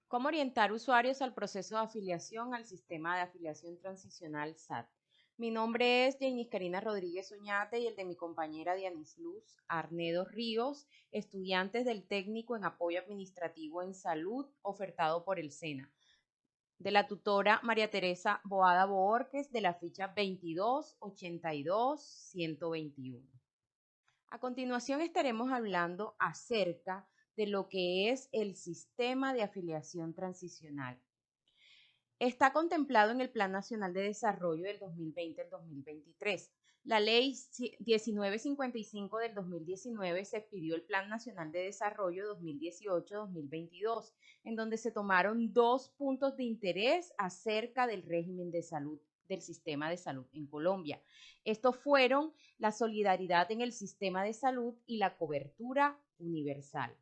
¿Cómo orientar usuarios al proceso de afiliación al sistema de afiliación transicional SAT? Mi nombre es Jainis Karina Rodríguez Oñate y el de mi compañera Dianis Luz Arnedo Ríos, estudiantes del técnico en apoyo administrativo en salud ofertado por el SENA, de la tutora María Teresa Boada Boorques de la ficha 2282-121. A continuación estaremos hablando acerca de lo que es el sistema de afiliación transicional. Está contemplado en el Plan Nacional de Desarrollo del 2020 al 2023. La Ley 1955 del 2019 se expidió el Plan Nacional de Desarrollo 2018-2022, en donde se tomaron dos puntos de interés acerca del régimen de salud del sistema de salud en Colombia. Estos fueron la solidaridad en el sistema de salud y la cobertura universal.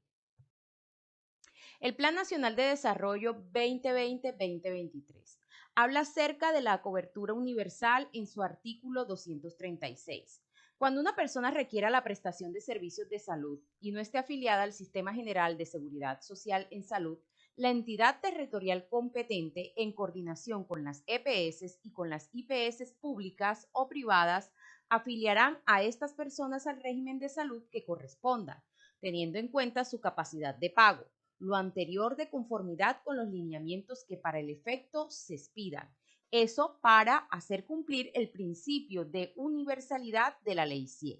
El Plan Nacional de Desarrollo 2020-2023 habla acerca de la cobertura universal en su artículo 236. Cuando una persona requiera la prestación de servicios de salud y no esté afiliada al Sistema General de Seguridad Social en Salud, la entidad territorial competente, en coordinación con las EPS y con las IPS públicas o privadas, afiliarán a estas personas al régimen de salud que corresponda, teniendo en cuenta su capacidad de pago, lo anterior de conformidad con los lineamientos que para el efecto se expidan. Eso para hacer cumplir el principio de universalidad de la Ley 100.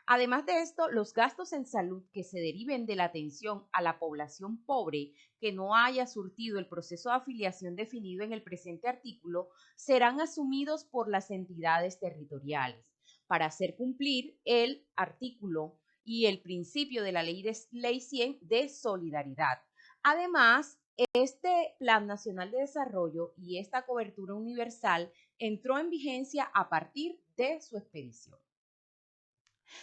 Además de esto, los gastos en salud que se deriven de la atención a la población pobre que no haya surtido el proceso de afiliación definido en el presente artículo serán asumidos por las entidades territoriales para hacer cumplir el artículo y el principio de la Ley 100 de solidaridad. Además, este Plan Nacional de Desarrollo y esta cobertura universal entró en vigencia a partir de su expedición.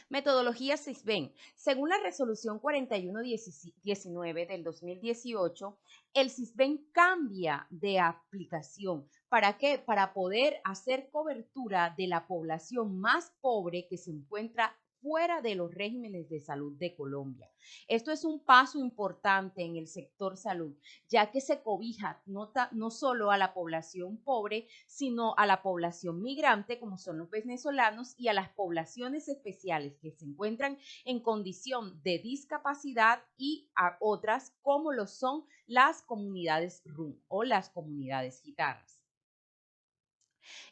Metodología SISBEN. Según la resolución 4119 del 2018, el SISBEN cambia de aplicación. ¿Para qué? Para poder hacer cobertura de la población más pobre que se encuentra fuera de los regímenes de salud de Colombia. Esto es un paso importante en el sector salud, ya que se cobija no solo a la población pobre, sino a la población migrante, como son los venezolanos, y a las poblaciones especiales que se encuentran en condición de discapacidad y a otras como lo son las comunidades RUM o las comunidades gitanas.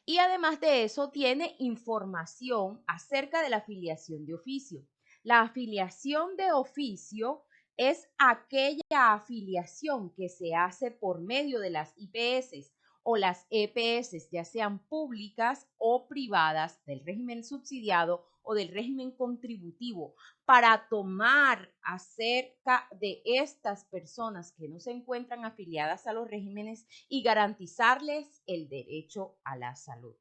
Y además de eso, tiene información acerca de la afiliación de oficio. La afiliación de oficio es aquella afiliación que se hace por medio de las IPS o las EPS, ya sean públicas o privadas, del régimen subsidiado o del régimen contributivo, para tomar acerca de estas personas que no se encuentran afiliadas a los regímenes y garantizarles el derecho a la salud.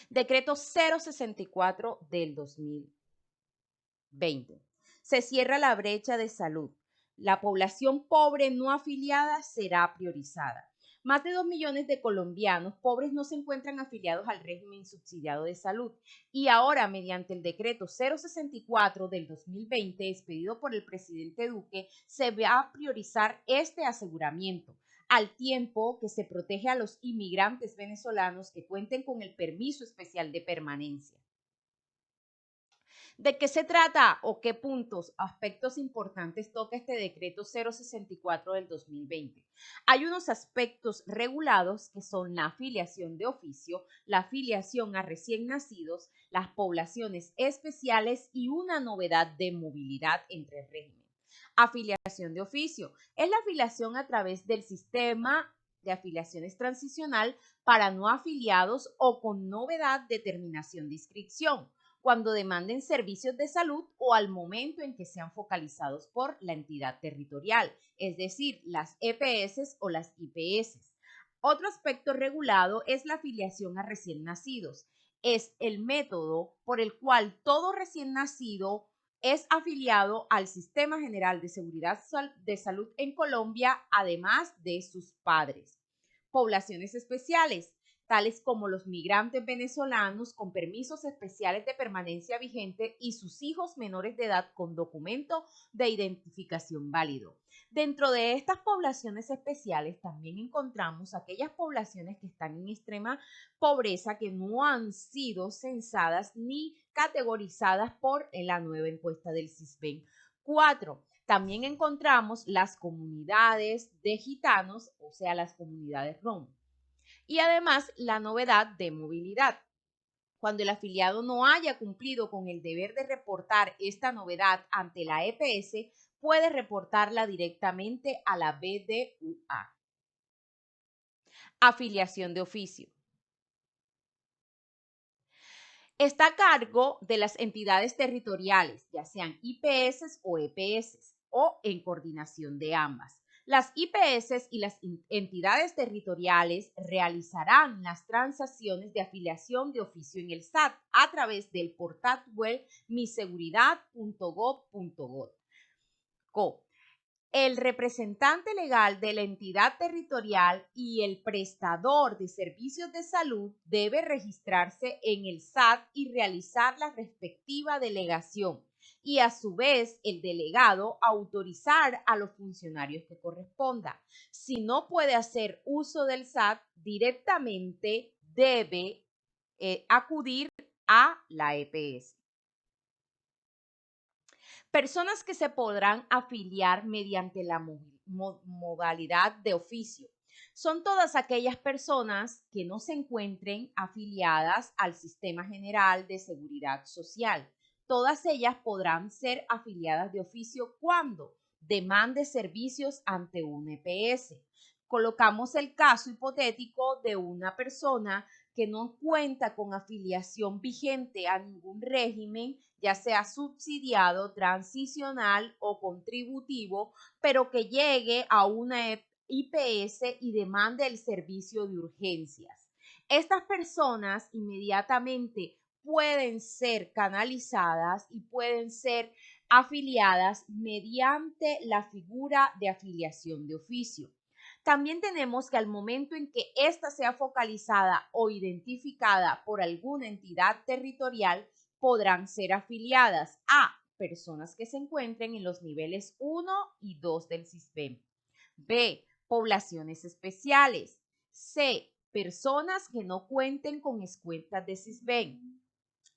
Decreto 064 del 2020. Se cierra la brecha de salud. La población pobre no afiliada será priorizada. Más de 2 millones de colombianos pobres no se encuentran afiliados al régimen subsidiado de salud y ahora, mediante el decreto 064 del 2020 expedido por el presidente Duque, se va a priorizar este aseguramiento, al tiempo que se protege a los inmigrantes venezolanos que cuenten con el permiso especial de permanencia. ¿De qué se trata o qué puntos, aspectos importantes toca este decreto 064 del 2020? Hay unos aspectos regulados que son la afiliación de oficio, la afiliación a recién nacidos, las poblaciones especiales y una novedad de movilidad entre régimen. Afiliación de oficio es la afiliación a través del sistema de afiliaciones transicional para no afiliados o con novedad de terminación de inscripción, cuando demanden servicios de salud o al momento en que sean focalizados por la entidad territorial, es decir, las EPS o las IPS. Otro aspecto regulado es la afiliación a recién nacidos. Es el método por el cual todo recién nacido es afiliado al Sistema General de Seguridad de Salud en Colombia, además de sus padres. Poblaciones especiales. tales como los migrantes venezolanos con permisos especiales de permanencia vigente y sus hijos menores de edad con documento de identificación válido. Dentro de estas poblaciones especiales también encontramos aquellas poblaciones que están en extrema pobreza que no han sido censadas ni categorizadas por la nueva encuesta del CISBEN. 4. También encontramos las comunidades de gitanos, o sea, las comunidades rom. Y además la novedad de movilidad. Cuando el afiliado no haya cumplido con el deber de reportar esta novedad ante la EPS, puede reportarla directamente a la BDUA. Afiliación de oficio. Está a cargo de las entidades territoriales, ya sean IPS o EPS, o en coordinación de ambas. Las IPS y las entidades territoriales realizarán las transacciones de afiliación de oficio en el SAT a través del portal web miseguridad.gov.co. El representante legal de la entidad territorial y el prestador de servicios de salud debe registrarse en el SAT y realizar la respectiva delegación y a su vez el delegado autorizar a los funcionarios que corresponda. Si no puede hacer uso del SAT directamente, debe acudir a la EPS. Personas que se podrán afiliar mediante la modalidad de oficio. Son todas aquellas personas que no se encuentren afiliadas al Sistema General de Seguridad Social. Todas ellas podrán ser afiliadas de oficio cuando demande servicios ante un EPS. Colocamos el caso hipotético de una persona que no cuenta con afiliación vigente a ningún régimen, ya sea subsidiado, transicional o contributivo, pero que llegue a una IPS y demande el servicio de urgencias. Estas personas inmediatamente pueden ser canalizadas y pueden ser afiliadas mediante la figura de afiliación de oficio. También tenemos que al momento en que ésta sea focalizada o identificada por alguna entidad territorial, podrán ser afiliadas a personas que se encuentren en los niveles 1 y 2 del CISBEN. B. Poblaciones especiales. C. Personas que no cuenten con escuelas de CISBEN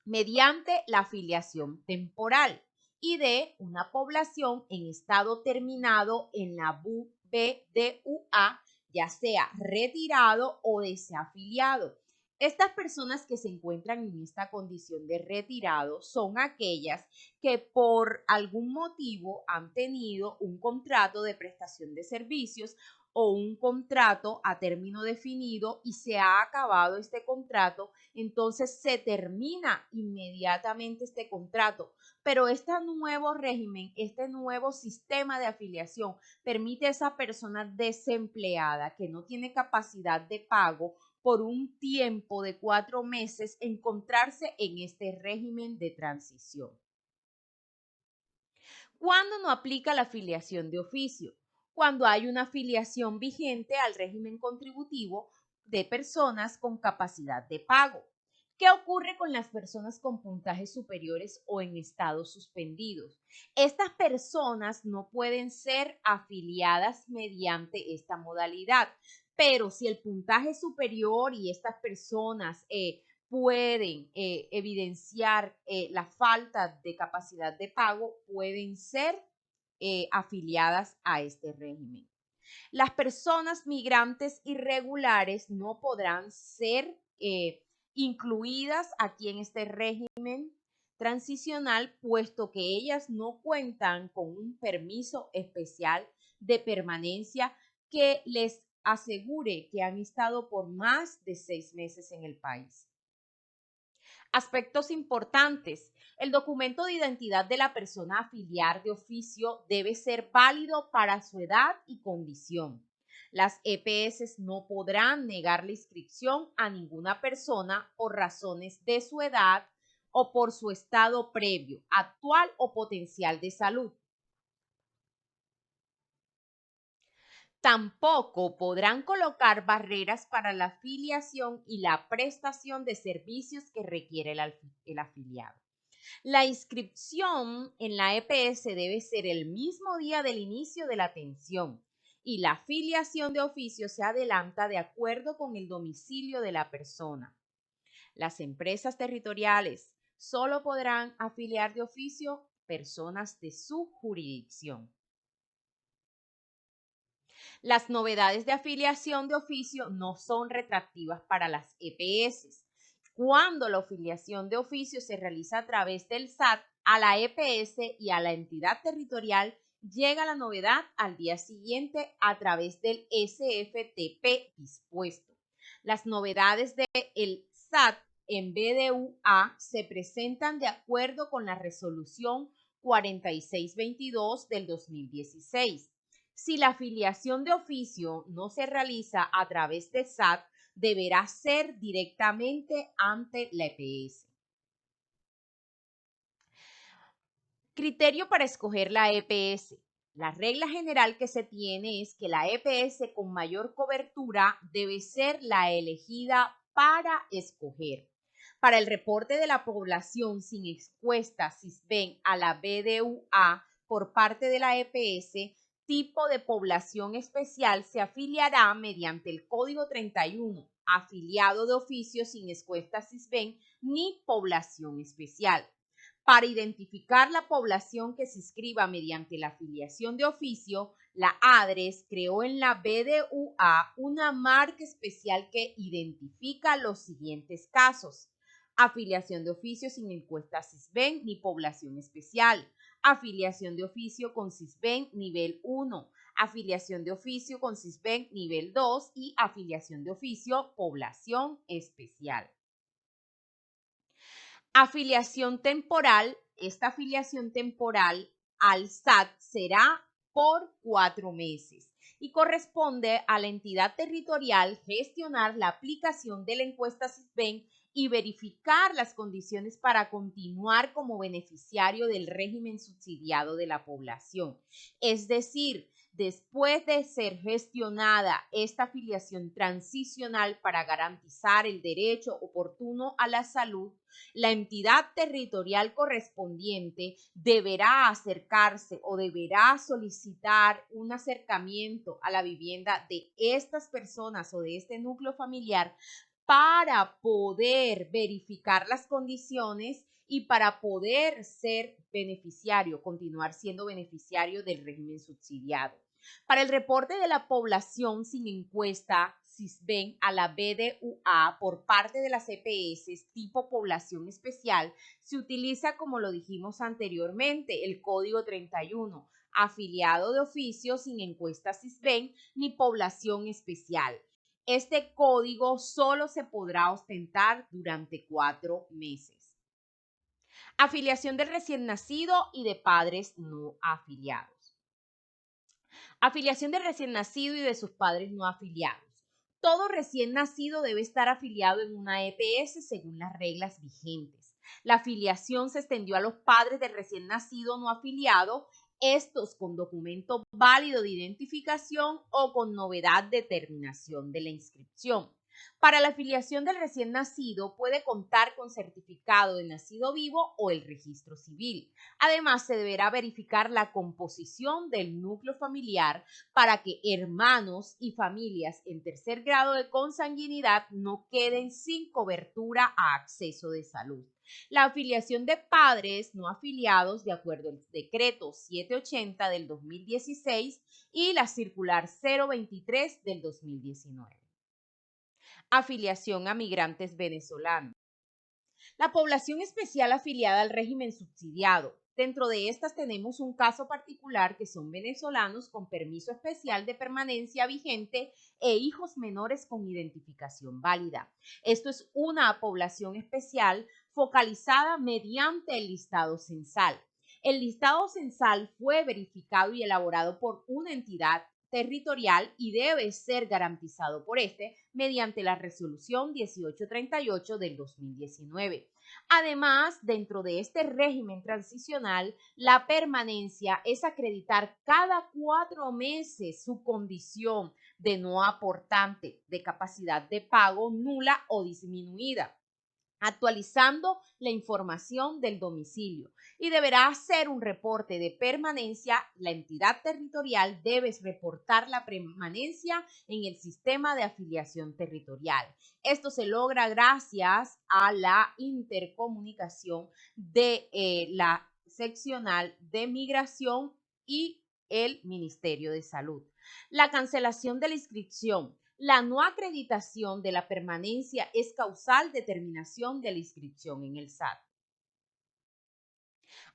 mediante la afiliación temporal. Y D. Una población en estado terminado en la BDUA, ya sea retirado o desafiliado. Estas personas que se encuentran en esta condición de retirado son aquellas que por algún motivo han tenido un contrato de prestación de servicios o un contrato a término definido y se ha acabado este contrato, entonces se termina inmediatamente este contrato. Pero este nuevo régimen, este nuevo sistema de afiliación permite a esa persona desempleada que no tiene capacidad de pago por un tiempo de 4 meses encontrarse en este régimen de transición. ¿Cuándo no aplica la afiliación de oficio? Cuando hay una afiliación vigente al régimen contributivo de personas con capacidad de pago. ¿Qué ocurre con las personas con puntajes superiores o en estados suspendidos? Estas personas no pueden ser afiliadas mediante esta modalidad, pero si el puntaje es superior y estas personas pueden evidenciar la falta de capacidad de pago, pueden ser afiliadas a este régimen. Las personas migrantes irregulares no podrán ser incluidas aquí en este régimen transicional, puesto que ellas no cuentan con un permiso especial de permanencia que les asegure que han estado por más de 6 meses en el país. Aspectos importantes. El documento de identidad de la persona a afiliar de oficio debe ser válido para su edad y condición. Las EPS no podrán negar la inscripción a ninguna persona por razones de su edad o por su estado previo, actual o potencial de salud. Tampoco podrán colocar barreras para la afiliación y la prestación de servicios que requiere el afiliado. La inscripción en la EPS debe ser el mismo día del inicio de la atención y la afiliación de oficio se adelanta de acuerdo con el domicilio de la persona. Las empresas territoriales solo podrán afiliar de oficio personas de su jurisdicción. Las novedades de afiliación de oficio no son retroactivas para las EPS. Cuando la afiliación de oficio se realiza a través del SAT a la EPS y a la entidad territorial, llega la novedad al día siguiente a través del SFTP dispuesto. Las novedades del SAT en BDUA se presentan de acuerdo con la resolución 4622 del 2016. Si la afiliación de oficio no se realiza a través de SAT, deberá ser directamente ante la EPS. Criterio para escoger la EPS. La regla general que se tiene es que la EPS con mayor cobertura debe ser la elegida para escoger. Para el reporte de la población sin encuesta SISBEN a la BDUA por parte de la EPS, tipo de población especial se afiliará mediante el código 31, afiliado de oficio sin encuesta SISBEN ni población especial. Para identificar la población que se inscriba mediante la afiliación de oficio, la ADRES creó en la BDUA una marca especial que identifica los siguientes casos: afiliación de oficio sin encuesta SISBEN ni población especial, afiliación de oficio con SISBEN nivel 1, afiliación de oficio con SISBEN nivel 2 y afiliación de oficio población especial. Afiliación temporal. Esta afiliación temporal al SAT será por 4 meses y corresponde a la entidad territorial gestionar la aplicación de la encuesta SISBEN y verificar las condiciones para continuar como beneficiario del régimen subsidiado de la población. Es decir, después de ser gestionada esta afiliación transicional para garantizar el derecho oportuno a la salud, la entidad territorial correspondiente deberá acercarse o deberá solicitar un acercamiento a la vivienda de estas personas o de este núcleo familiar para poder verificar las condiciones y para poder ser beneficiario, continuar siendo beneficiario del régimen subsidiado. Para el reporte de la población sin encuesta SISBEN a la BDUA por parte de las EPS tipo población especial, se utiliza, como lo dijimos anteriormente, el código 31, afiliado de oficio sin encuesta SISBEN ni población especial. Este código solo se podrá ostentar durante 4 meses. Afiliación del recién nacido y de padres no afiliados. Afiliación del recién nacido y de sus padres no afiliados. Todo recién nacido debe estar afiliado en una EPS según las reglas vigentes. La afiliación se extendió a los padres del recién nacido no afiliado, estos con documento válido de identificación o con novedad de terminación de la inscripción. Para la afiliación del recién nacido puede contar con certificado de nacido vivo o el registro civil. Además, se deberá verificar la composición del núcleo familiar para que hermanos y familias en tercer grado de consanguinidad no queden sin cobertura a acceso de salud. La afiliación de padres no afiliados de acuerdo al decreto 780 del 2016 y la circular 023 del 2019. Afiliación a migrantes venezolanos. La población especial afiliada al régimen subsidiado. Dentro de estas tenemos un caso particular que son venezolanos con permiso especial de permanencia vigente e hijos menores con identificación válida. Esto es una población especial focalizada mediante el listado censal. El listado censal fue verificado y elaborado por una entidad territorial y debe ser garantizado por este mediante la resolución 1838 del 2019. Además, dentro de este régimen transicional, la permanencia es acreditar cada 4 meses su condición de no aportante, de capacidad de pago nula o disminuida, actualizando la información del domicilio, y deberá hacer un reporte de permanencia. La entidad territorial debe reportar la permanencia en el sistema de afiliación territorial. Esto se logra gracias a la intercomunicación de la seccional de migración y el Ministerio de Salud. La cancelación de la inscripción. La no acreditación de la permanencia es causal de terminación de la inscripción en el SAT.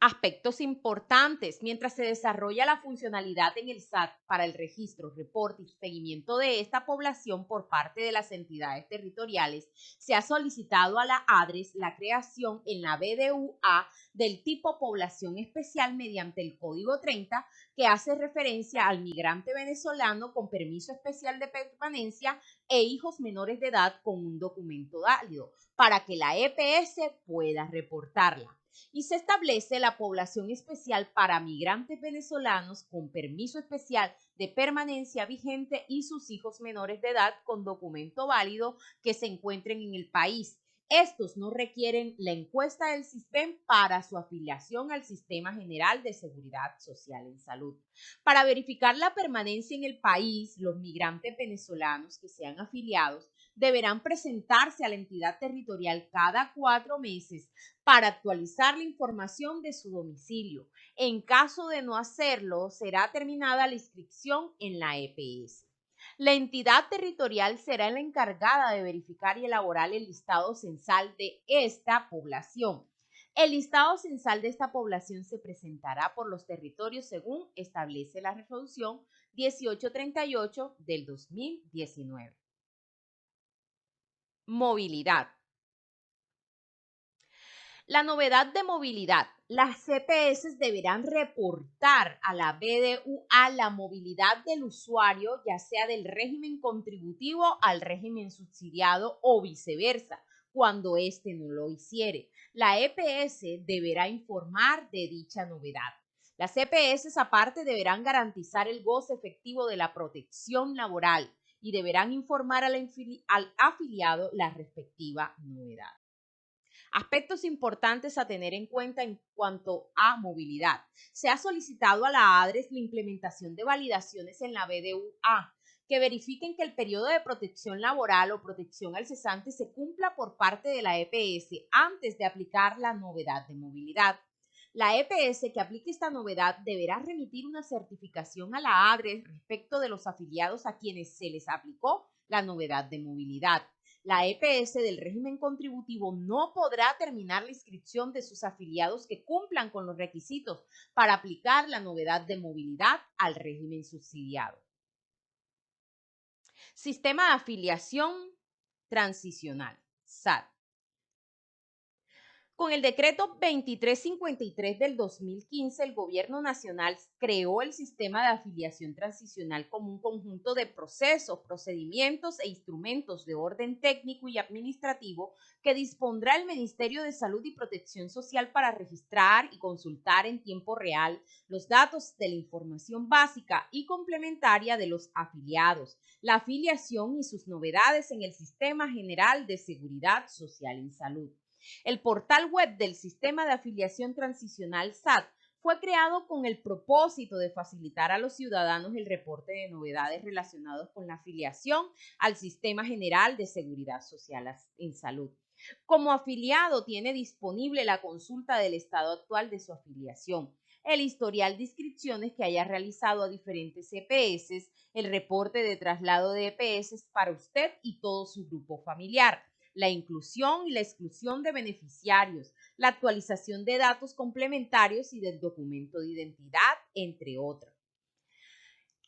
Aspectos importantes. Mientras se desarrolla la funcionalidad en el SAT para el registro, reporte y seguimiento de esta población por parte de las entidades territoriales, se ha solicitado a la ADRES la creación en la BDUA del tipo población especial mediante el Código 30, que hace referencia al migrante venezolano con permiso especial de permanencia e hijos menores de edad con un documento válido, para que la EPS pueda reportarla. Y se establece la población especial para migrantes venezolanos con permiso especial de permanencia vigente y sus hijos menores de edad con documento válido que se encuentren en el país. Estos no requieren la encuesta del SISBEN para su afiliación al Sistema General de Seguridad Social en Salud. Para verificar la permanencia en el país, los migrantes venezolanos que sean afiliados deberán presentarse a la entidad territorial cada 4 meses para actualizar la información de su domicilio. En caso de no hacerlo, será terminada la inscripción en la EPS. La entidad territorial será la encargada de verificar y elaborar el listado censal de esta población. El listado censal de esta población se presentará por los territorios según establece la resolución 1838 del 2019. Movilidad. La novedad de movilidad. Las CPS deberán reportar a la BDUA la movilidad del usuario, ya sea del régimen contributivo al régimen subsidiado o viceversa, cuando éste no lo hiciere. La EPS deberá informar de dicha novedad. Las EPS aparte deberán garantizar el goce efectivo de la protección laboral y deberán informar al afiliado la respectiva novedad. Aspectos importantes a tener en cuenta en cuanto a movilidad. Se ha solicitado a la ADRES la implementación de validaciones en la BDUA que verifiquen que el periodo de protección laboral o protección al cesante se cumpla por parte de la EPS antes de aplicar la novedad de movilidad. La EPS que aplique esta novedad deberá remitir una certificación a la ADRES respecto de los afiliados a quienes se les aplicó la novedad de movilidad. La EPS del régimen contributivo no podrá terminar la inscripción de sus afiliados que cumplan con los requisitos para aplicar la novedad de movilidad al régimen subsidiado. Sistema de afiliación transicional, SAT. Con el decreto 2353 del 2015, el Gobierno Nacional creó el sistema de afiliación transicional como un conjunto de procesos, procedimientos e instrumentos de orden técnico y administrativo que dispondrá el Ministerio de Salud y Protección Social para registrar y consultar en tiempo real los datos de la información básica y complementaria de los afiliados, la afiliación y sus novedades en el Sistema General de Seguridad Social en Salud. El portal web del Sistema de Afiliación Transicional SAT fue creado con el propósito de facilitar a los ciudadanos el reporte de novedades relacionadas con la afiliación al Sistema General de Seguridad Social en Salud. Como afiliado, tiene disponible la consulta del estado actual de su afiliación, el historial de inscripciones que haya realizado a diferentes EPS, el reporte de traslado de EPS para usted y todo su grupo familiar, la inclusión y la exclusión de beneficiarios, la actualización de datos complementarios y del documento de identidad, entre otros.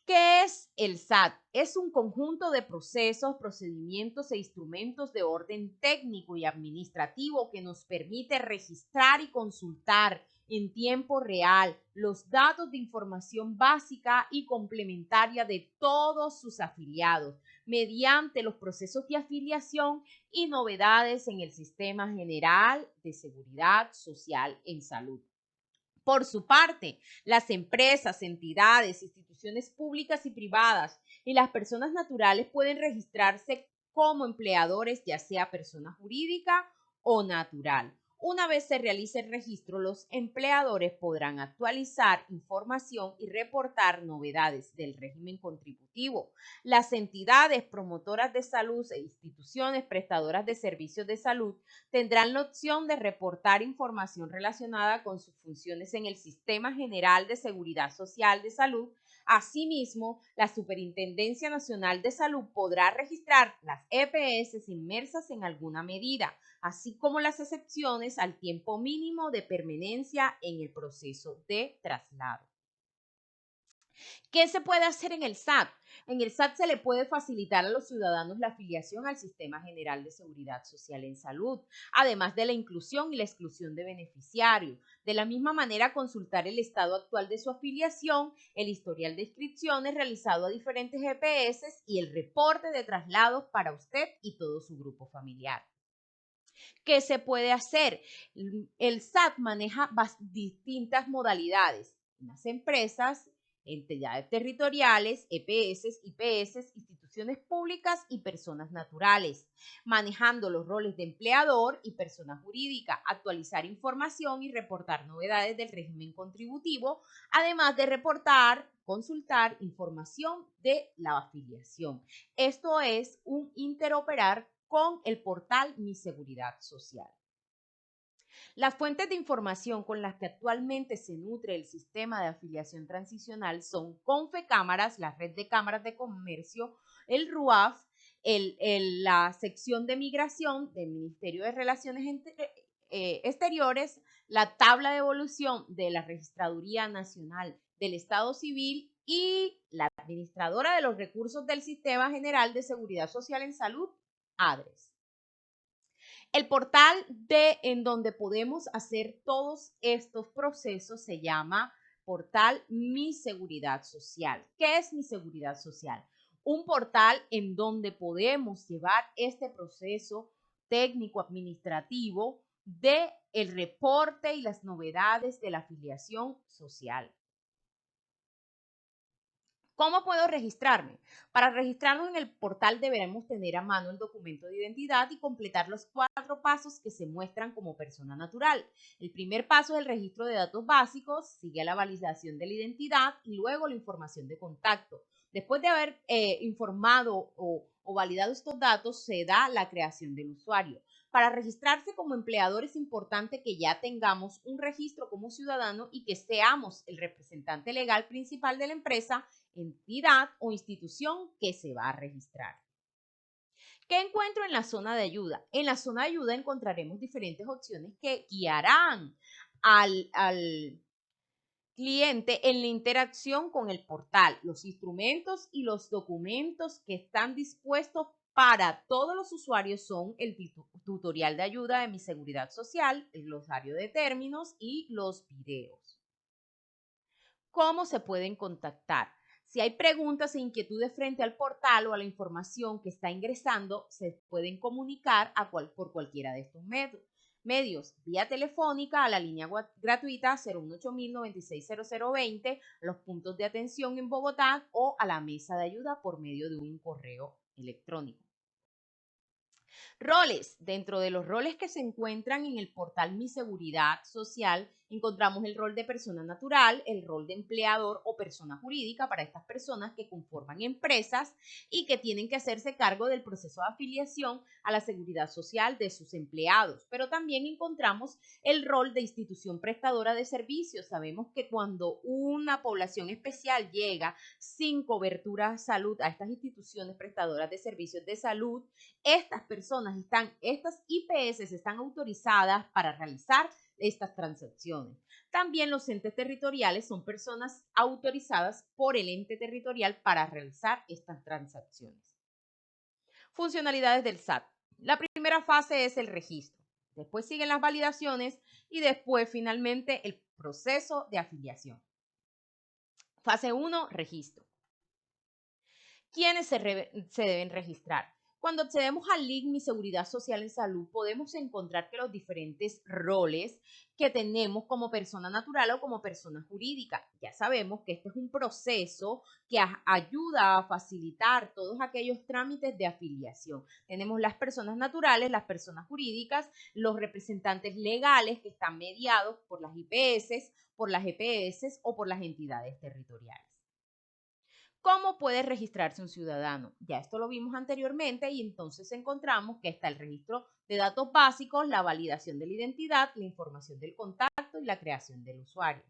¿Qué es el SAT? Es un conjunto de procesos, procedimientos e instrumentos de orden técnico y administrativo que nos permite registrar y consultar en tiempo real los datos de información básica y complementaria de todos sus afiliados mediante los procesos de afiliación y novedades en el Sistema General de Seguridad Social en Salud. Por su parte, las empresas, entidades, instituciones públicas y privadas y las personas naturales pueden registrarse como empleadores, ya sea persona jurídica o natural. Una vez se realice el registro, los empleadores podrán actualizar información y reportar novedades del régimen contributivo. Las entidades promotoras de salud e instituciones prestadoras de servicios de salud tendrán la opción de reportar información relacionada con sus funciones en el Sistema General de Seguridad Social de Salud. Asimismo, la Superintendencia Nacional de Salud podrá registrar las EPS inmersas en alguna medida, así como las excepciones al tiempo mínimo de permanencia en el proceso de traslado. ¿Qué se puede hacer en el SAT? En el SAT se le puede facilitar a los ciudadanos la afiliación al Sistema General de Seguridad Social en Salud, además de la inclusión y la exclusión de beneficiarios. De la misma manera, consultar el estado actual de su afiliación, el historial de inscripciones realizado a diferentes EPS y el reporte de traslados para usted y todo su grupo familiar. ¿Qué se puede hacer? El SAT maneja distintas modalidades. Las empresas, entidades territoriales, EPS, IPS, instituciones públicas y personas naturales, manejando los roles de empleador y persona jurídica, actualizar información y reportar novedades del régimen contributivo, además de reportar, consultar información de la afiliación. Esto es un interoperar con el portal Mi Seguridad Social. Las fuentes de información con las que actualmente se nutre el sistema de afiliación transicional son Confecámaras, la red de cámaras de comercio, el RUAF, la sección de migración del Ministerio de Relaciones Exteriores, la tabla de evolución de la Registraduría Nacional del Estado Civil y la administradora de los recursos del Sistema General de Seguridad Social en Salud, ADRES. El portal en donde podemos hacer todos estos procesos se llama portal Mi Seguridad Social. ¿Qué es Mi Seguridad Social? Un portal en donde podemos llevar este proceso técnico administrativo de el reporte y las novedades de la afiliación social. ¿Cómo puedo registrarme? Para registrarnos en el portal deberemos tener a mano el documento de identidad y completar los 4 pasos que se muestran como persona natural. El primer paso es el registro de datos básicos, sigue la validación de la identidad y luego la información de contacto. Después de haber informado o validado estos datos, se da la creación del usuario. Para registrarse como empleador es importante que ya tengamos un registro como ciudadano y que seamos el representante legal principal de la empresa, entidad o institución que se va a registrar. ¿Qué encuentro en la zona de ayuda? En la zona de ayuda encontraremos diferentes opciones que guiarán al cliente en la interacción con el portal, los instrumentos y los documentos que están dispuestos para todos los usuarios son el tutorial de ayuda de Mi Seguridad Social, el glosario de términos y los videos. ¿Cómo se pueden contactar? Si hay preguntas e inquietudes frente al portal o a la información que está ingresando, se pueden comunicar por cualquiera de estos medios, vía telefónica a la línea gratuita 018-096-0020, a los puntos de atención en Bogotá o a la mesa de ayuda por medio de un correo electrónico. Roles. Dentro de los roles que se encuentran en el portal Mi Seguridad Social, encontramos el rol de persona natural, el rol de empleador o persona jurídica para estas personas que conforman empresas y que tienen que hacerse cargo del proceso de afiliación a la seguridad social de sus empleados. Pero también encontramos el rol de institución prestadora de servicios. Sabemos que cuando una población especial llega sin cobertura de salud a estas instituciones prestadoras de servicios de salud, estas IPS están autorizadas para realizar estas transacciones. También los entes territoriales son personas autorizadas por el ente territorial para realizar estas transacciones. Funcionalidades del SAT. La primera fase es el registro. Después siguen las validaciones y después finalmente el proceso de afiliación. Fase 1, registro. ¿Quiénes se deben registrar? Cuando accedemos al link Mi Seguridad Social en Salud, podemos encontrar que los diferentes roles que tenemos como persona natural o como persona jurídica. Ya sabemos que este es un proceso que ayuda a facilitar todos aquellos trámites de afiliación. Tenemos las personas naturales, las personas jurídicas, los representantes legales que están mediados por las IPS, por las EPS o por las entidades territoriales. ¿Cómo puede registrarse un ciudadano? Ya esto lo vimos anteriormente y entonces encontramos que está el registro de datos básicos, la validación de la identidad, la información del contacto y la creación del usuario.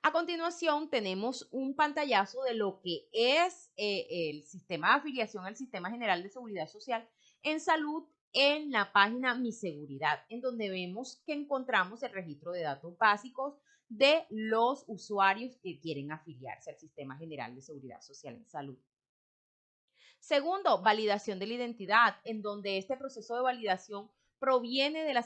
A continuación tenemos un pantallazo de lo que es el sistema de afiliación al Sistema General de Seguridad Social en Salud en la página Mi Seguridad, en donde vemos que encontramos el registro de datos básicos de los usuarios que quieren afiliarse al Sistema General de Seguridad Social en Salud. Segundo, validación de la identidad, en donde este proceso de validación previene de la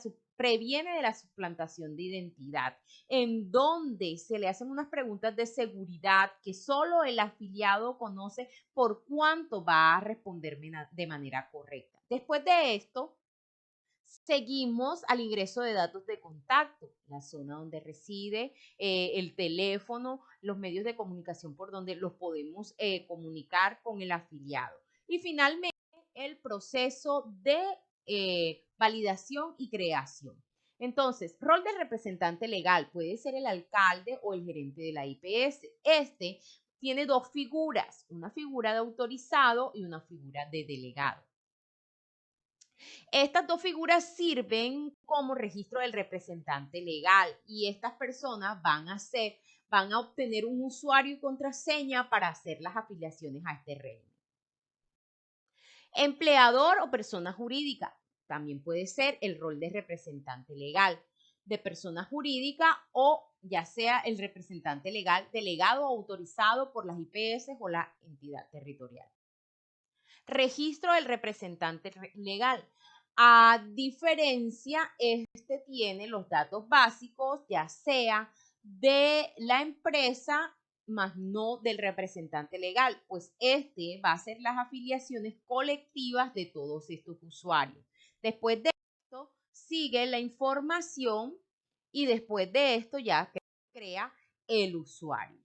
suplantación de identidad, en donde se le hacen unas preguntas de seguridad que solo el afiliado conoce por cuánto va a responder de manera correcta. Después de esto, seguimos al ingreso de datos de contacto, la zona donde reside, el teléfono, los medios de comunicación por donde los podemos comunicar con el afiliado. Y finalmente, el proceso de validación y creación. Entonces, rol del representante legal puede ser el alcalde o el gerente de la IPS. Este tiene dos figuras, una figura de autorizado y una figura de delegado. Estas dos figuras sirven como registro del representante legal y estas personas van a obtener un usuario y contraseña para hacer las afiliaciones a este régimen. Empleador o persona jurídica. También puede ser el rol de representante legal de persona jurídica o ya sea el representante legal delegado o autorizado por las IPS o la entidad territorial. Registro del representante legal. A diferencia, este tiene los datos básicos, ya sea de la empresa, más no del representante legal, pues este va a hacer las afiliaciones colectivas de todos estos usuarios. Después de esto, sigue la información y después de esto ya crea el usuario.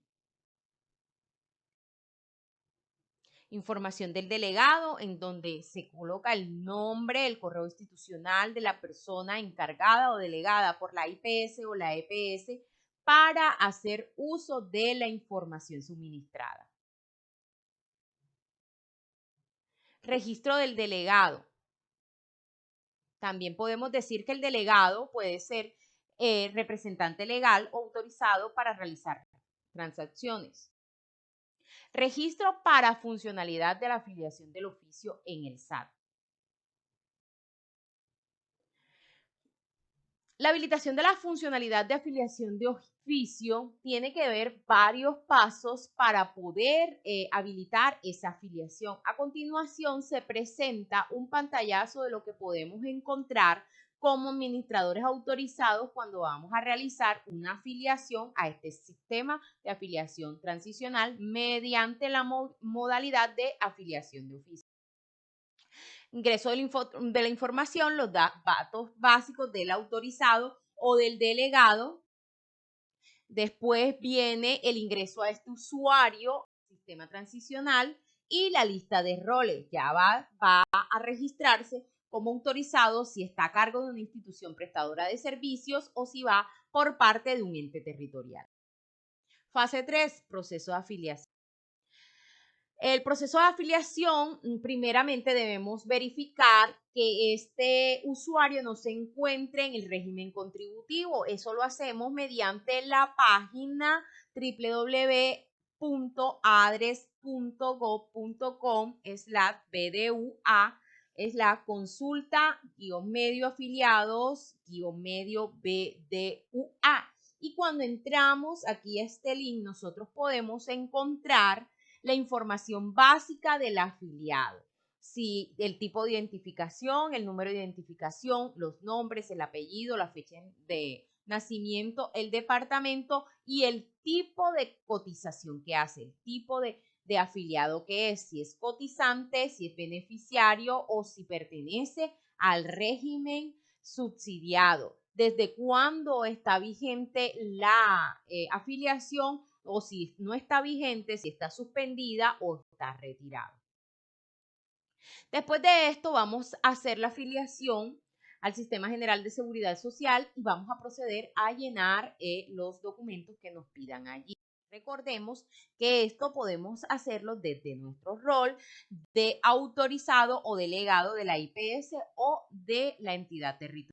Información del delegado, en donde se coloca el nombre, el correo institucional de la persona encargada o delegada por la IPS o la EPS para hacer uso de la información suministrada. Registro del delegado. También podemos decir que el delegado puede ser representante legal o autorizado para realizar transacciones. Registro para funcionalidad de la afiliación del oficio en el SAT. La habilitación de la funcionalidad de afiliación de oficio tiene que ver varios pasos para poder habilitar esa afiliación. A continuación se presenta un pantallazo de lo que podemos encontrar como administradores autorizados cuando vamos a realizar una afiliación a este sistema de afiliación transicional mediante la modalidad de afiliación de oficio. Ingreso de la información, los datos básicos del autorizado o del delegado. Después viene el ingreso a este usuario, sistema transicional y la lista de roles. Ya va a registrarse como autorizado si está a cargo de una institución prestadora de servicios o si va por parte de un ente territorial. Fase 3, proceso de afiliación. El proceso de afiliación, primeramente debemos verificar que este usuario no se encuentre en el régimen contributivo. Eso lo hacemos mediante la página www.adres.gov.com/bdua/consulta-medio afiliados-medio BDUA. Y cuando entramos aquí a este link, nosotros podemos encontrar la información básica del afiliado. si el tipo de identificación, el número de identificación, los nombres, el apellido, la fecha de nacimiento, el departamento y el tipo de cotización que hace, el tipo de afiliado que es, si es cotizante, si es beneficiario o si pertenece al régimen subsidiado, desde cuándo está vigente la afiliación o si no está vigente, si está suspendida o está retirada. Después de esto vamos a hacer la afiliación al Sistema General de Seguridad Social y vamos a proceder a llenar los documentos que nos pidan allí. Recordemos que esto podemos hacerlo desde nuestro rol de autorizado o delegado de la IPS o de la entidad territorial.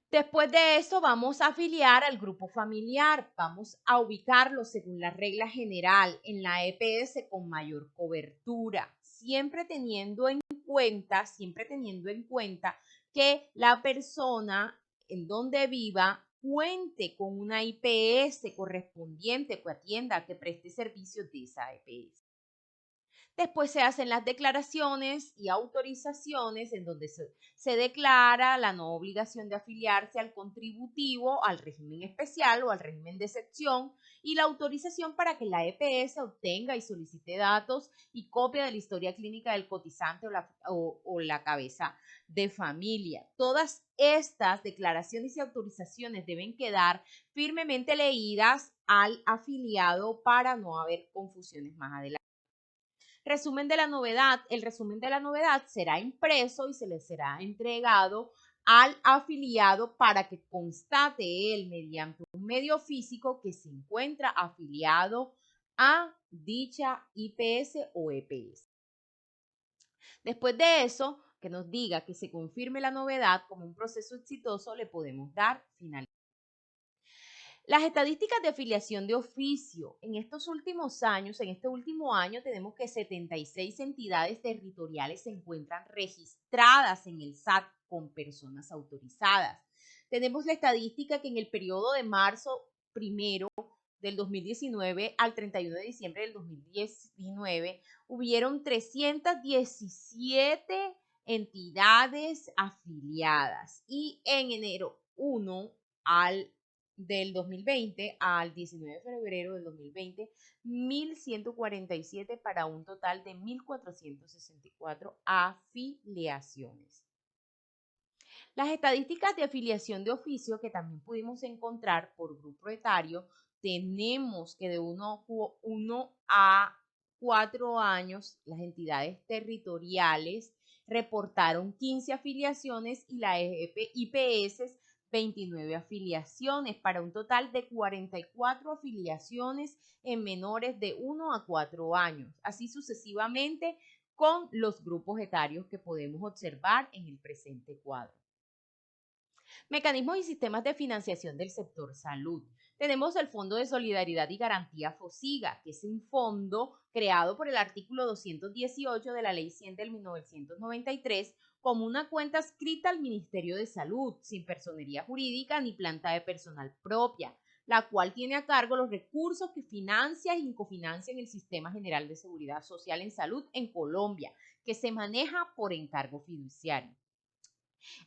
Después de eso vamos a afiliar al grupo familiar, vamos a ubicarlo según la regla general en la EPS con mayor cobertura, siempre teniendo en cuenta que la persona en donde viva cuente con una IPS correspondiente que atienda, que preste servicios de esa EPS. Después se hacen las declaraciones y autorizaciones en donde se declara la no obligación de afiliarse al contributivo, al régimen especial o al régimen de excepción y la autorización para que la EPS obtenga y solicite datos y copia de la historia clínica del cotizante o la cabeza de familia. Todas estas declaraciones y autorizaciones deben quedar firmemente leídas al afiliado para no haber confusiones más adelante. Resumen de la novedad. El resumen de la novedad será impreso y se le será entregado al afiliado para que constate él mediante un medio físico que se encuentra afiliado a dicha IPS o EPS. Después de eso, que nos diga que se confirme la novedad como un proceso exitoso, le podemos dar finalización. Las estadísticas de afiliación de oficio. En estos últimos años, en este último año, tenemos que 76 entidades territoriales se encuentran registradas en el SAT con personas autorizadas. Tenemos la estadística que en el periodo de marzo 1 del 2019 al 31 de diciembre del 2019 hubieron 317 entidades afiliadas y en enero 1 del 2020 al 19 de febrero del 2020, 1.147 para un total de 1.464 afiliaciones. Las estadísticas de afiliación de oficio que también pudimos encontrar por grupo etario, tenemos que de 1 a 4 años las entidades territoriales reportaron 15 afiliaciones y la IPS 29 afiliaciones para un total de 44 afiliaciones en menores de 1 a 4 años, así sucesivamente con los grupos etarios que podemos observar en el presente cuadro. Mecanismos y sistemas de financiación del sector salud. Tenemos el Fondo de Solidaridad y Garantía FOSIGA, que es un fondo creado por el artículo 218 de la Ley 100 del 1993 como una cuenta adscrita al Ministerio de Salud, sin personería jurídica ni planta de personal propia, la cual tiene a cargo los recursos que financia y cofinancia en el Sistema General de Seguridad Social en Salud en Colombia, que se maneja por encargo fiduciario.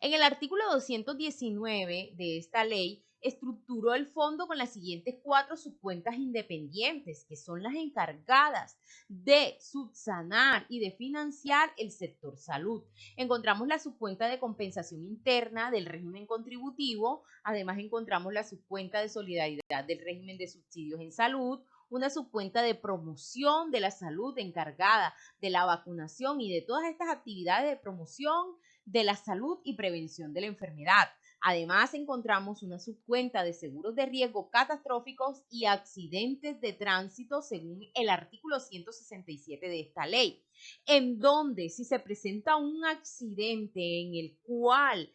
En el artículo 219 de esta ley, estructuró el fondo con las siguientes 4 subcuentas independientes, que son las encargadas de subsanar y de financiar el sector salud. Encontramos la subcuenta de compensación interna del régimen contributivo, además encontramos la subcuenta de solidaridad del régimen de subsidios en salud, una subcuenta de promoción de la salud encargada de la vacunación y de todas estas actividades de promoción de la salud y prevención de la enfermedad. Además, encontramos una subcuenta de seguros de riesgo catastróficos y accidentes de tránsito según el artículo 167 de esta ley, en donde si se presenta un accidente en el cual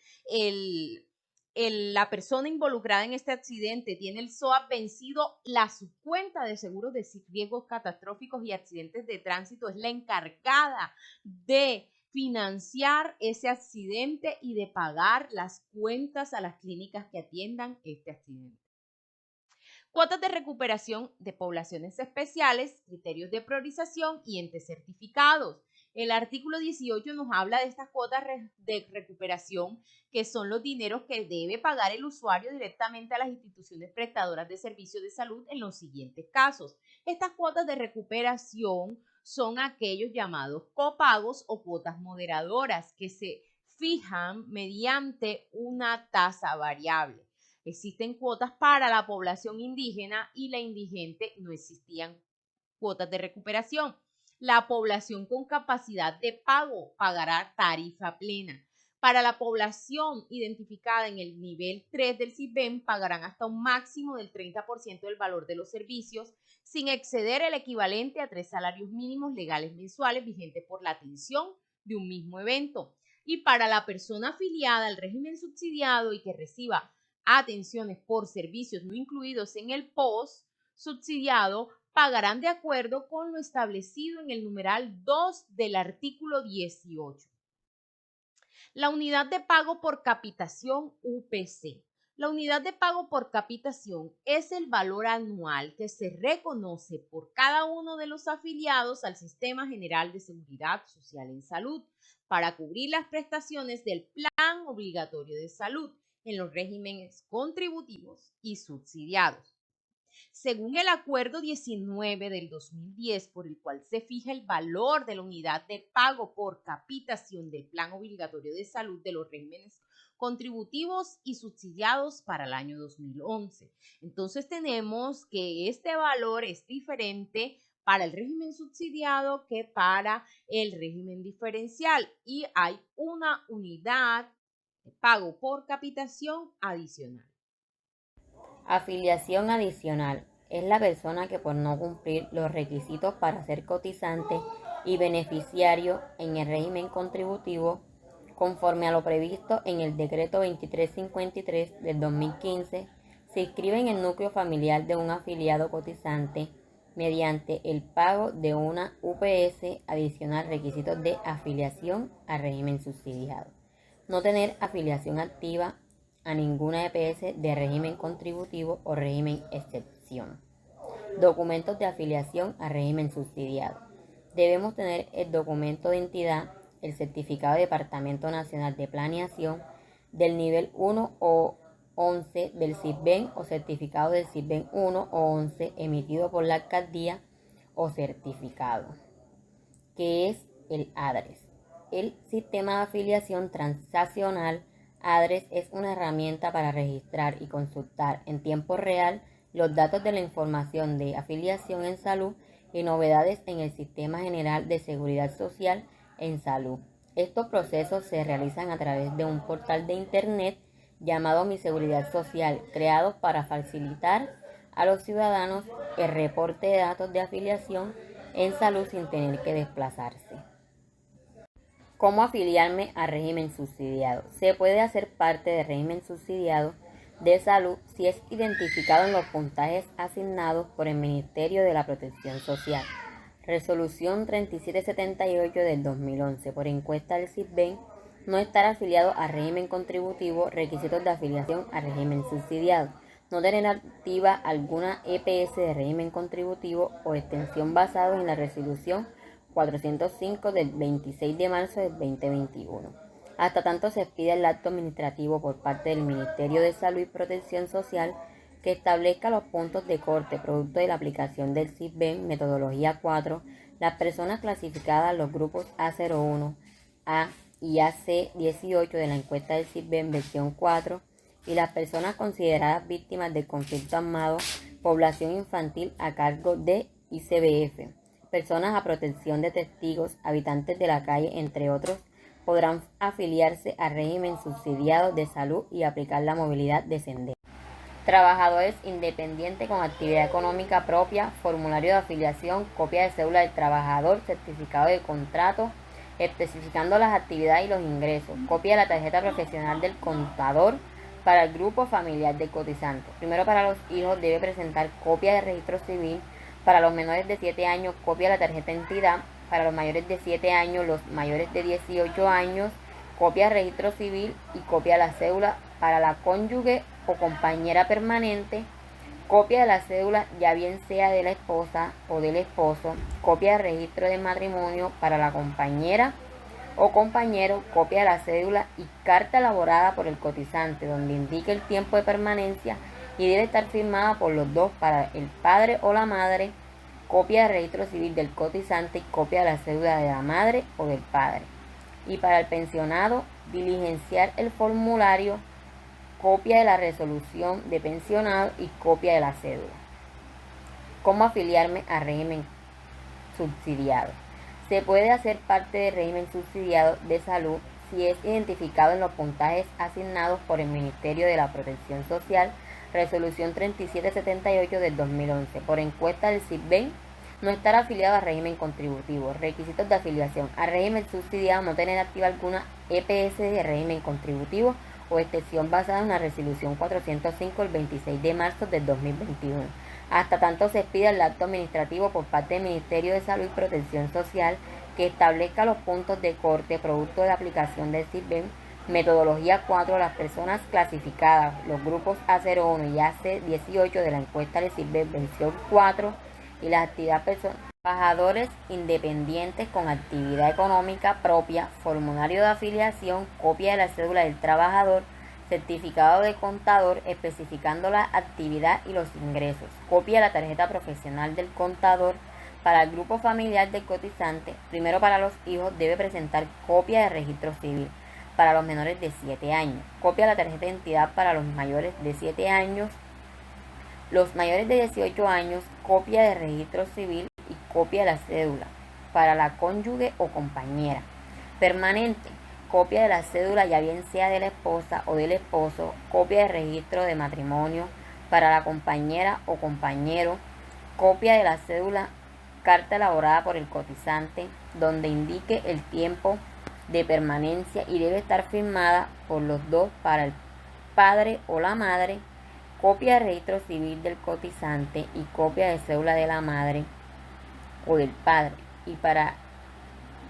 la persona involucrada en este accidente tiene el SOAT vencido, la subcuenta de seguros de riesgos catastróficos y accidentes de tránsito es la encargada de financiar ese accidente y de pagar las cuentas a las clínicas que atiendan este accidente. Cuotas de recuperación de poblaciones especiales, criterios de priorización y entes certificados. El artículo 18 nos habla de estas cuotas de recuperación, que son los dineros que debe pagar el usuario directamente a las instituciones prestadoras de servicios de salud en los siguientes casos. Estas cuotas de recuperación son aquellos llamados copagos o cuotas moderadoras que se fijan mediante una tasa variable. Existen cuotas para la población indígena y la indigente no existían cuotas de recuperación. La población con capacidad de pago pagará tarifa plena. Para la población identificada en el nivel 3 del SISBEN pagarán hasta un máximo del 30% del valor de los servicios sin exceder el equivalente a 3 salarios mínimos legales mensuales vigentes por la atención de un mismo evento. Y para la persona afiliada al régimen subsidiado y que reciba atenciones por servicios no incluidos en el POS subsidiado, pagarán de acuerdo con lo establecido en el numeral 2 del artículo 18. La unidad de pago por capitación UPC. La unidad de pago por capitación es el valor anual que se reconoce por cada uno de los afiliados al Sistema General de Seguridad Social en Salud para cubrir las prestaciones del Plan Obligatorio de Salud en los regímenes contributivos y subsidiados. Según el Acuerdo 19 del 2010, por el cual se fija el valor de la unidad de pago por capitación del Plan Obligatorio de Salud de los regímenes contributivos y subsidiados para el año 2011. Entonces tenemos que este valor es diferente para el régimen subsidiado que para el régimen diferencial y hay una unidad de pago por capitación adicional. Afiliación adicional es la persona que por no cumplir los requisitos para ser cotizante y beneficiario en el régimen contributivo, conforme a lo previsto en el Decreto 2353 del 2015, se inscribe en el núcleo familiar de un afiliado cotizante mediante el pago de una UPS adicional, requisitos de afiliación al régimen subsidiado. No tener afiliación activa a ninguna EPS de régimen contributivo o régimen excepción. Documentos de afiliación a régimen subsidiado. Debemos tener el documento de entidad, el certificado de Departamento Nacional de Planeación del nivel 1 o 11 del SISBEN o certificado del SISBEN 1 o 11 emitido por la alcaldía o certificado, que es el ADRES. El sistema de afiliación transaccional ADRES es una herramienta para registrar y consultar en tiempo real los datos de la información de afiliación en salud y novedades en el Sistema General de Seguridad Social en Salud. Estos procesos se realizan a través de un portal de Internet llamado Mi Seguridad Social, creado para facilitar a los ciudadanos el reporte de datos de afiliación en salud sin tener que desplazarse. ¿Cómo afiliarme a régimen subsidiado? Se puede hacer parte del régimen subsidiado de salud si es identificado en los puntajes asignados por el Ministerio de la Protección Social. Resolución 3778 del 2011 por encuesta del SISBEN. No estar afiliado a régimen contributivo, requisitos de afiliación a régimen subsidiado. No tener activa alguna EPS de régimen contributivo o extensión basado en la resolución 405 del 26 de marzo del 2021. Hasta tanto se expida el acto administrativo por parte del Ministerio de Salud y Protección Social que establezca los puntos de corte producto de la aplicación del SISBEN metodología 4, las personas clasificadas en los grupos A01, A y AC18 de la encuesta del SISBEN versión 4 y las personas consideradas víctimas del conflicto armado, población infantil a cargo de ICBF, personas a protección de testigos, habitantes de la calle, entre otros, podrán afiliarse al régimen subsidiado de salud y aplicar la movilidad descendente. Trabajadores independientes con actividad económica propia, formulario de afiliación, copia de cédula del trabajador, certificado de contrato, especificando las actividades y los ingresos, copia de la tarjeta profesional del contador para el grupo familiar del cotizante. Primero, para los hijos debe presentar copia de registro civil, para los menores de 7 años, copia de la tarjeta de entidad, para los mayores de 7 años, los mayores de 18 años, copia de registro civil y copia de la cédula para la cónyuge o compañera permanente, copia de la cédula, ya bien sea de la esposa o del esposo, copia de registro de matrimonio para la compañera o compañero, copia de la cédula y carta elaborada por el cotizante, donde indique el tiempo de permanencia y debe estar firmada por los dos para el padre o la madre, copia de registro civil del cotizante y copia de la cédula de la madre o del padre. Y para el pensionado, diligenciar el formulario, copia de la resolución de pensionado y copia de la cédula. ¿Cómo afiliarme a régimen subsidiado? Se puede hacer parte del régimen subsidiado de salud si es identificado en los puntajes asignados por el Ministerio de la Protección Social, resolución 3778 del 2011, por encuesta del CISBEN, no estar afiliado al régimen contributivo. Requisitos de afiliación al régimen subsidiado: no tener activa alguna EPS de régimen contributivo o excepción basada en la resolución 405 el 26 de marzo del 2021. Hasta tanto se expida el acto administrativo por parte del Ministerio de Salud y Protección Social que establezca los puntos de corte producto de la aplicación del CISBEN, metodología 4, las personas clasificadas, los grupos A01 y AC18 de la encuesta del CISBEN versión 4 y las actividades personales. Trabajadores independientes con actividad económica propia, formulario de afiliación, copia de la cédula del trabajador, certificado de contador especificando la actividad y los ingresos, copia de la tarjeta profesional del contador. Para el grupo familiar del cotizante, primero para los hijos debe presentar copia de registro civil. Para los menores de 7 años, copia de la tarjeta de identidad para los mayores de 7 años. Los mayores de 18 años, copia de registro civil y copia de la cédula. Para la cónyuge o compañera permanente, copia de la cédula, ya bien sea de la esposa o del esposo, copia de registro de matrimonio. Para la compañera o compañero, copia de la cédula, carta elaborada por el cotizante, donde indique el tiempo de permanencia y debe estar firmada por los dos para el padre o la madre, copia de registro civil del cotizante y copia de cédula de la madre o del padre. Y para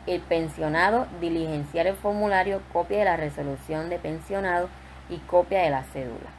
el pensionado, diligenciar el formulario, copia de la resolución de pensionado y copia de la cédula.